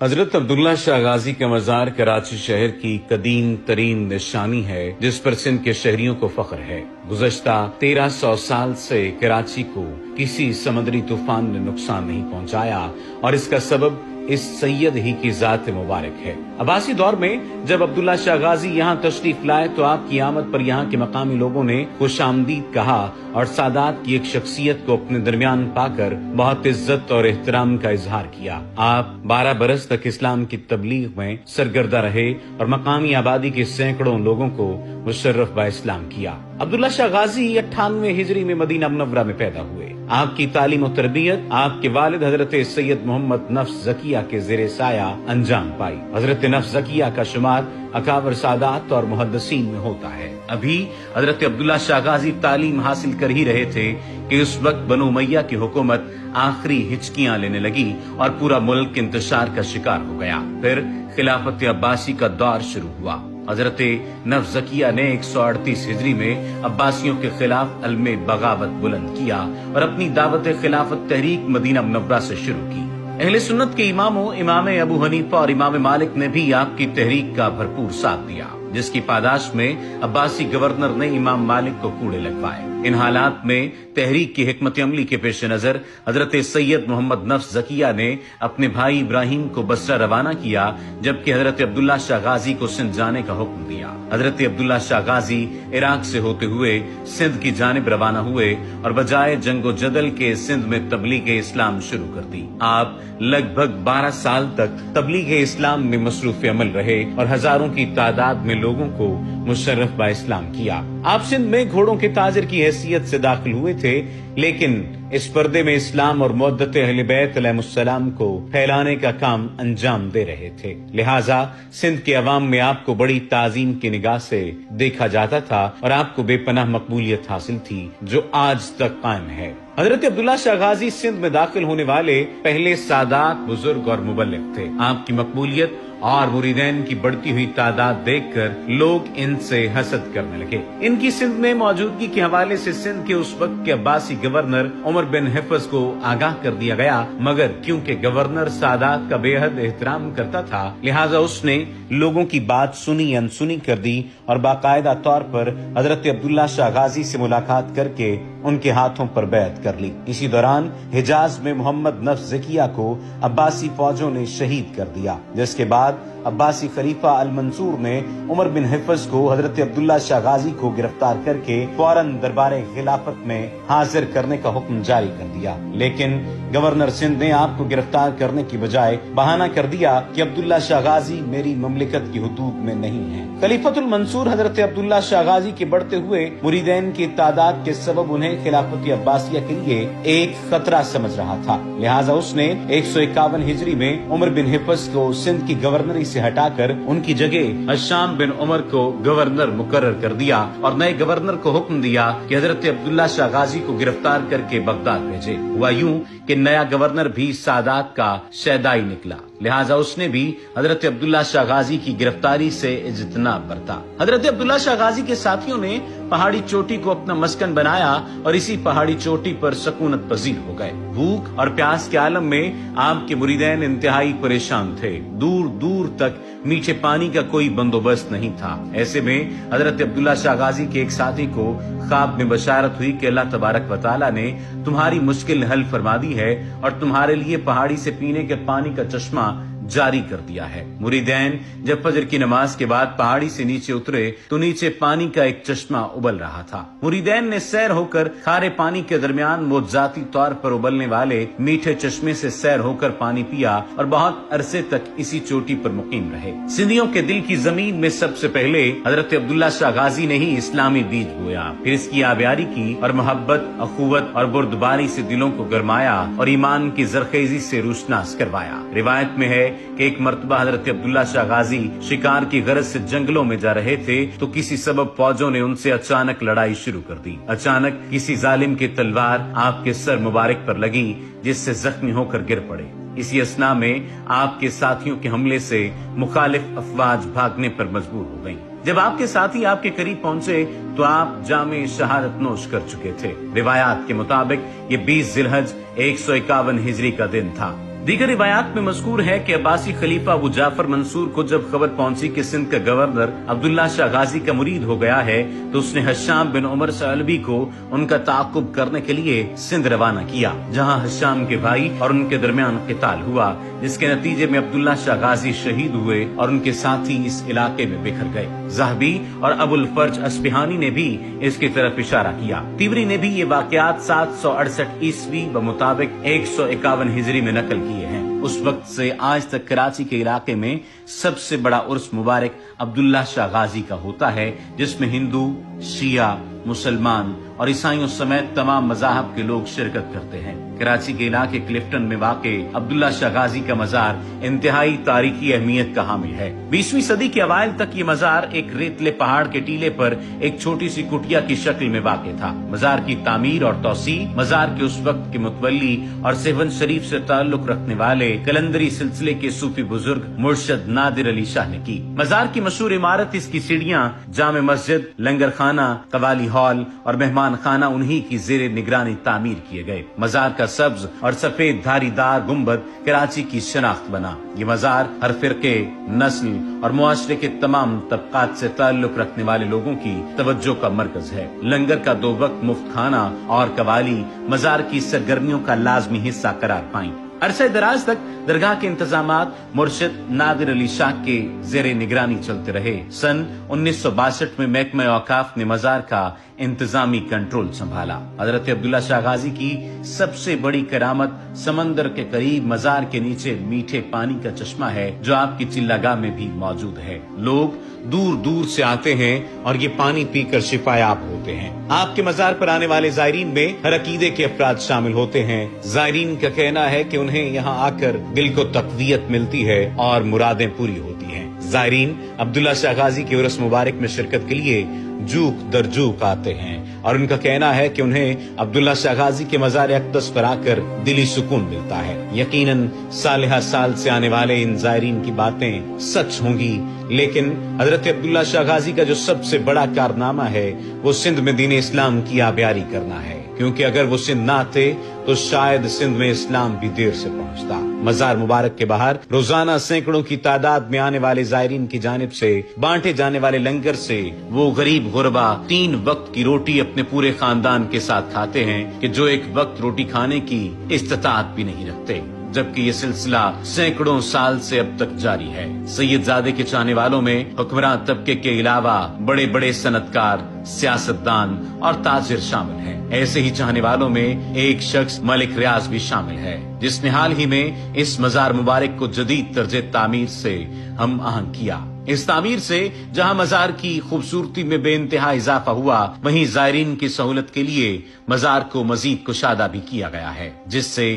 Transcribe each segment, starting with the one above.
حضرت عبداللہ شاہ غازی کا مزار کراچی شہر کی قدیم ترین نشانی ہے جس پر سندھ کے شہریوں کو فخر ہے۔ گزشتہ 1300 سال سے کراچی کو کسی سمندری طوفان نے نقصان نہیں پہنچایا اور اس کا سبب اس سید ہی کی ذات مبارک ہے۔ عباسی دور میں جب عبداللہ شاہ غازی یہاں تشریف لائے تو آپ کی آمد پر یہاں کے مقامی لوگوں نے خوش آمدید کہا اور سادات کی ایک شخصیت کو اپنے درمیان پا کر بہت عزت اور احترام کا اظہار کیا۔ آپ 12 برس تک اسلام کی تبلیغ میں سرگردہ رہے اور مقامی آبادی کے سینکڑوں لوگوں کو مشرف با اسلام کیا۔ عبداللہ شاہ غازی 98 ہجری میں مدینہ منورہ میں پیدا ہوئے۔ آپ کی تعلیم و تربیت آپ کے والد حضرت سید محمد نفس زکیہ کے زیر سایہ انجام پائی۔ حضرت نفس زکیہ کا شمار اکابر سادات اور محدثین میں ہوتا ہے۔ ابھی حضرت عبداللہ شاہ غازی تعلیم حاصل کر ہی رہے تھے کہ اس وقت بنو امیہ کی حکومت آخری ہچکیاں لینے لگی اور پورا ملک انتشار کا شکار ہو گیا۔ پھر خلافت عباسی کا دور شروع ہوا۔ حضرت نفس زکیہ نے 138 ہجری میں عباسیوں کے خلاف علم بغاوت بلند کیا اور اپنی دعوت خلافت تحریک مدینہ منورہ سے شروع کی۔ اہل سنت کے اماموں امام ابو حنیفہ اور امام مالک نے بھی آپ کی تحریک کا بھرپور ساتھ دیا، جس کی پاداش میں عباسی گورنر نے امام مالک کو کوڑے لگوائے۔ ان حالات میں تحریک کی حکمت عملی کے پیش نظر حضرت سید محمد نفس زکیہ نے اپنے بھائی ابراہیم کو بصرہ روانہ کیا، جبکہ حضرت عبداللہ شاہ غازی کو سندھ جانے کا حکم دیا۔ حضرت عبداللہ شاہ غازی عراق سے ہوتے ہوئے سندھ کی جانب روانہ ہوئے اور بجائے جنگ و جدل کے سندھ میں تبلیغ اسلام شروع کر دی۔ آپ لگ بھگ 12 سال تک تبلیغ اسلام میں مصروف عمل رہے اور ہزاروں کی تعداد میں لوگوں کو مشرف با اسلام کیا۔ آپ سندھ میں گھوڑوں کے تاجر کی حیثیت سے داخل ہوئے تھے، لیکن اس پردے میں اسلام اور مودت اہل بیت علیہ السلام کو پھیلانے کا کام انجام دے رہے تھے، لہٰذا سندھ کے عوام میں آپ کو بڑی تعظیم کی نگاہ سے دیکھا جاتا تھا اور آپ کو بے پناہ مقبولیت حاصل تھی جو آج تک قائم ہے۔ حضرت عبداللہ شاہ غازی سندھ میں داخل ہونے والے پہلے سادات، بزرگ اور مبلغ تھے۔ آپ کی مقبولیت اور مریدین کی بڑھتی ہوئی تعداد دیکھ کر لوگ ان سے حسد کرنے لگے۔ ان کی سندھ میں موجودگی کے حوالے سے سندھ کے اس وقت کے عباسی گورنر عمر بن حفظ کو آگاہ کر دیا گیا، مگر کیونکہ گورنر سادات کا بے حد احترام کرتا تھا لہٰذا اس نے لوگوں کی بات سنی انسنی کر دی اور باقاعدہ طور پر حضرت عبداللہ شاہ غازی سے ملاقات کر کے ان کے ہاتھوں پر بیعت کر لی۔ اسی دوران حجاز میں محمد نفس زکیہ کو عباسی فوجوں نے شہید کر دیا، جس کے بعد عباسی خلیفہ المنصور نے عمر بن حفظ کو حضرت عبداللہ شاہ غازی کو گرفتار کر کے فوراً دربار خلافت میں حاضر کرنے کا حکم جاری کر دیا، لیکن گورنر سندھ نے آپ کو گرفتار کرنے کی بجائے بہانہ کر دیا کہ عبداللہ شاہ غازی میری مملکت کی حدود میں نہیں ہے۔ خلیفۃ المنصور حضرت عبداللہ شاہ غازی کے بڑھتے ہوئے مریدین کی تعداد کے سبب انہیں خلافت عباسیہ کے لیے ایک خطرہ سمجھ رہا تھا، لہٰذا اس نے 151 ہجری میں عمر بن حفظ کو سندھ کی گورنری سے ہٹا کر ان کی جگہ ہشام بن عمر کو گورنر مقرر کر دیا اور نئے گورنر کو حکم دیا کہ حضرت عبداللہ شاہ غازی کو گرفتار کر کے بغداد بھیجے۔ ہوا یوں کہ نیا گورنر بھی سادات کا شیدائی نکلا، لہٰذا اس نے بھی حضرت عبداللہ شاہ غازی کی گرفتاری سے اجتناب برتا۔ حضرت عبداللہ شاہ غازی کے ساتھیوں نے پہاڑی چوٹی کو اپنا مسکن بنایا اور اسی پہاڑی چوٹی پر سکونت پذیر ہو گئے۔ بھوک اور پیاس کے عالم میں آپ کے مریدین انتہائی پریشان تھے، دور دور تک میٹھے پانی کا کوئی بندوبست نہیں تھا۔ ایسے میں حضرت عبداللہ شاہ غازی کے ایک ساتھی کو خواب میں بشارت ہوئی کہ اللہ تبارک و تعالیٰ نے تمہاری مشکل حل فرما دی ہے اور تمہارے لیے پہاڑی سے پینے کے پانی کا چشمہ جاری کر دیا ہے۔ مریدین جب فجر کی نماز کے بعد پہاڑی سے نیچے اترے تو نیچے پانی کا ایک چشمہ ابل رہا تھا۔ مریدین نے سیر ہو کر کھارے پانی کے درمیان معجزاتی طور پر ابلنے والے میٹھے چشمے سے سیر ہو کر پانی پیا اور بہت عرصے تک اسی چوٹی پر مقیم رہے۔ سندھیوں کے دل کی زمین میں سب سے پہلے حضرت عبداللہ شاہ غازی نے ہی اسلامی بیج بویا، پھر اس کی آبیاری کی اور محبت، اخوت اور بردباری سے دلوں کو گرمایا اور ایمان کی زرخیزی سے روشناس کروایا۔ روایت میں ہے کہ ایک مرتبہ حضرت عبداللہ شاہ غازی شکار کی غرض سے جنگلوں میں جا رہے تھے تو کسی سبب فوجوں نے ان سے اچانک لڑائی شروع کر دی۔ اچانک کسی ظالم کی تلوار آپ کے سر مبارک پر لگی جس سے زخمی ہو کر گر پڑے۔ اسی اثنا میں آپ کے ساتھیوں کے حملے سے مخالف افواج بھاگنے پر مجبور ہو گئیں۔ جب آپ کے ساتھی آپ کے قریب پہنچے تو آپ جام شہادت نوش کر چکے تھے۔ روایات کے مطابق یہ 20 ذی الحجہ 151 ہجری کا دن تھا۔ دیگر روایات میں مذکور ہے کہ عباسی خلیفہ ابو جعفر منصور کو جب خبر پہنچی کہ سندھ کا گورنر عبداللہ شاہ غازی کا مرید ہو گیا ہے تو اس نے حشام بن عمر ثعلبی کو ان کا تعاقب کرنے کے لیے سندھ روانہ کیا، جہاں حشام کے بھائی اور ان کے درمیان قتال ہوا، جس کے نتیجے میں عبداللہ شاہ غازی شہید ہوئے اور ان کے ساتھی اس علاقے میں بکھر گئے۔ ذہبی اور ابو الفرج اصفہانی نے بھی اس کی طرف اشارہ کیا۔ تیوری نے بھی یہ واقعات 768 عیسوی بمطابق 151 ہجری میں نقل کیے ہیں۔ اس وقت سے آج تک کراچی کے علاقے میں سب سے بڑا عرس مبارک عبداللہ شاہ غازی کا ہوتا ہے، جس میں ہندو، شیعہ، مسلمان اور عیسائیوں سمیت تمام مذاہب کے لوگ شرکت کرتے ہیں۔ کراچی کے علاقے کلفٹن میں واقع عبداللہ شاہ غازی کا مزار انتہائی تاریخی اہمیت کا حامل ہے۔ 20ویں صدی کے اوائل تک یہ مزار ایک ریتلے پہاڑ کے ٹیلے پر ایک چھوٹی سی کٹیا کی شکل میں واقع تھا۔ مزار کی تعمیر اور توسیع مزار کے اس وقت کے متولی اور سیون شریف سے تعلق رکھنے والے کلندری سلسلے کے صوفی بزرگ مرشد نادر علی شاہ نے کی۔ مزار کی مشہور عمارت، اس کی سیڑھیاں، جامع مسجد، لنگر خانہ، قوالی ہال اور مہمان خانہ انہی کی زیر نگرانی تعمیر کیے گئے۔ مزار کا سبز اور سفید دھاری دار گنبد کراچی کی شناخت بنا۔ یہ مزار ہر فرقے، نسل اور معاشرے کے تمام طبقات سے تعلق رکھنے والے لوگوں کی توجہ کا مرکز ہے۔ لنگر کا 2 وقت مفت کھانا اور قوالی مزار کی سرگرمیوں کا لازمی حصہ قرار پائیں۔ عرصہ دراز تک درگاہ کے انتظامات مرشد نادر علی شاہ کے زیر نگرانی چلتے رہے۔ سن 1962 میں محکمہ اوقاف نے مزار کا انتظامی کنٹرول سنبھالا۔ حضرت عبداللہ شاہ غازی کی سب سے بڑی کرامت سمندر کے قریب مزار کے نیچے میٹھے پانی کا چشمہ ہے، جو آپ کی چلہ گاہ میں بھی موجود ہے۔ لوگ دور دور سے آتے ہیں اور یہ پانی پی کر شفا یاب ہوتے ہیں۔ آپ کے مزار پر آنے والے زائرین میں ہر عقیدے کے افراد شامل ہوتے ہیں۔ زائرین کا کہنا ہے کہ انہیں یہاں آ کر دل کو تقویت ملتی ہے اور مرادیں پوری ہوتی ہیں۔ زائرین عبداللہ شاہ غازی کے عرس مبارک میں شرکت کے لیے جوک در جوک آتے ہیں اور ان کا کہنا ہے کہ انہیں عبداللہ شاہ غازی کے مزار اقدس پر آ کر دلی سکون ملتا ہے۔ یقیناً سالہ سال سے آنے والے ان زائرین کی باتیں سچ ہوں گی، لیکن حضرت عبداللہ شاہ غازی کا جو سب سے بڑا کارنامہ ہے وہ سندھ میں دین اسلام کی آبیاری کرنا ہے، کیونکہ اگر وہ سندھ نہ آتے تو شاید سندھ میں اسلام بھی دیر سے پہنچتا۔ مزار مبارک کے باہر روزانہ سینکڑوں کی تعداد میں آنے والے زائرین کی جانب سے بانٹے جانے والے لنگر سے وہ غریب غربا 3 وقت کی روٹی اپنے پورے خاندان کے ساتھ کھاتے ہیں کہ جو ایک وقت روٹی کھانے کی استطاعت بھی نہیں رکھتے، جبکہ یہ سلسلہ سینکڑوں سال سے اب تک جاری ہے۔ سید زادے کے چاہنے والوں میں حکمراں طبقے کے علاوہ بڑے بڑے صنعتکار، سیاستدان اور تاجر شامل ہیں۔ ایسے ہی چاہنے والوں میں ایک شخص ملک ریاض بھی شامل ہے، جس نے حال ہی میں اس مزار مبارک کو جدید طرز تعمیر سے ہم آہنگ کیا۔ اس تعمیر سے جہاں مزار کی خوبصورتی میں بے انتہا اضافہ ہوا، وہیں زائرین کی سہولت کے لیے مزار کو مزید کشادہ بھی کیا گیا ہے، جس سے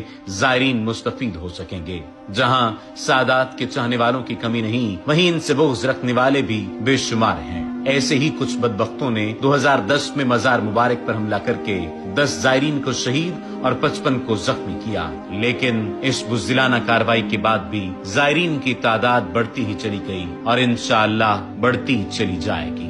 زائرین مستفید ہو سکیں گے۔ جہاں سادات کے چاہنے والوں کی کمی نہیں، وہیں ان سے بغض رکھنے والے بھی بے شمار ہیں۔ ایسے ہی کچھ بدبختوں نے 2010 میں مزار مبارک پر حملہ کر کے 10 زائرین کو شہید اور 55 کو زخمی کیا، لیکن اس بزدلانہ کارروائی کے بعد بھی زائرین کی تعداد بڑھتی ہی چلی گئی اور انشاءاللہ بڑھتی ہی چلی جائے گی۔